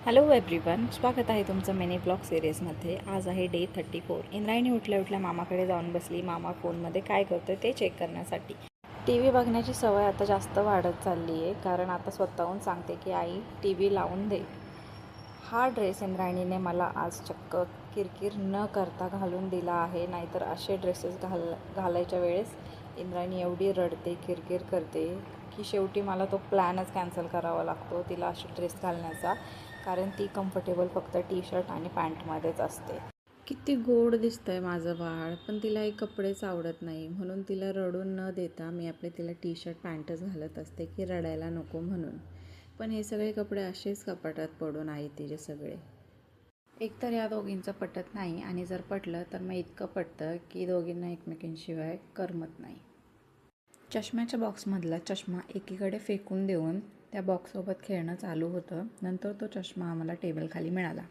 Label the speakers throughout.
Speaker 1: Hello everyone, स्वागत आहे तुमचं मिनी ब्लॉग सिरीजमध्ये। आज आहे डे 34। इंद्रायणी उठल्या उठल्या मामाकडे जाऊन बसली। मामा फोनमध्ये काय करतोय ते चेक करण्यासाठी। टी व्ही बघण्याची सवय आता जास्त वाढत चालली आहे, कारण आता स्वतःहून सांगते की आई टी व्ही लावून दे। हा ड्रेस इंद्रायणीने मला आज चक्क किरकिर न करता घालून दिला आहे, नाहीतर असे ड्रेसेस घालायच्या वेळेस इंद्रायणी एवढी रडते, किरकिर करते की शेवटी मला तो प्लॅनच कॅन्सल करावा लागतो तिला असे ड्रेस घालण्याचा, कारण ती कम्फर्टेबल फक्त टी शर्ट आणि पॅन्टमध्येच असते। किती गोड दिसतंय माझं बाळ, पण तिला हे कपडेच आवडत नाही, म्हणून तिला रडून न देता मी आपले तिला टी शर्ट पॅन्टच घालत असते की रडायला नको म्हणून। पण हे सगळे कपडे असेच कपाटात पडून आहेत तिचे सगळे। एकतर या दोघींचं पटत नाही, आणि जर पटलं तर मग इतकं पटतं की दोघींना एकमेकींशिवाय करमत नाही। चष्म्याच्या बॉक्समधला चष्मा एकीकडे फेकून देऊन त्या बॉक्ससोबत खेळणं चालू होतं। नंतर तो चष्मा आम्हाला टेबलखाली मिळाला।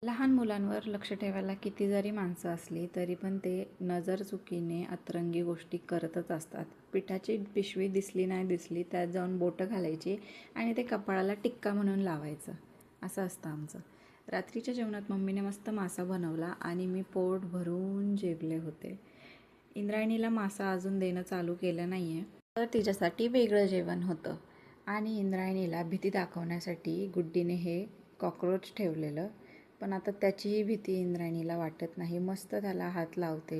Speaker 1: लहान मुलांवर लक्ष ठेवायला किती जरी माणसं असली तरी पण ते नजर चुकीने अतरंगी गोष्टी करतच असतात। पिठाची पिशवी दिसली नाही दिसली त्यात जाऊन बोटं घालायची आणि ते कपाळाला टिक्का म्हणून लावायचं, असं असतं आमचं। रात्रीच्या जेवणात मम्मीने मस्त मासा बनवला आणि मी पोट भरून जेवले होते। इंद्रायणीला मासा अजून देणं चालू केलं नाही आहे, तर तिच्यासाठी वेगळं जेवण होतं। आणि इंद्रायणीला भीती दाखवण्यासाठी गुड्डीने हे कॉक्रोच ठेवलेलं, पण आता त्याचीही भीती इंद्रायणीला वाटत नाही। मस्त त्याला हात लावते,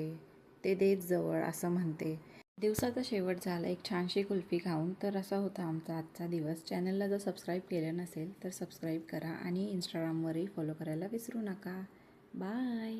Speaker 1: ते देत जवळ असं म्हणते। दिवसाचा शेवट झाला एक छानशी कुल्फी खाऊन। तर असा होता आमचा आजचा दिवस। चॅनलला जर सबस्क्राईब केलं नसेल तर सबस्क्राईब करा आणि इंस्टाग्रामवरही फॉलो करायला विसरू नका। बाय।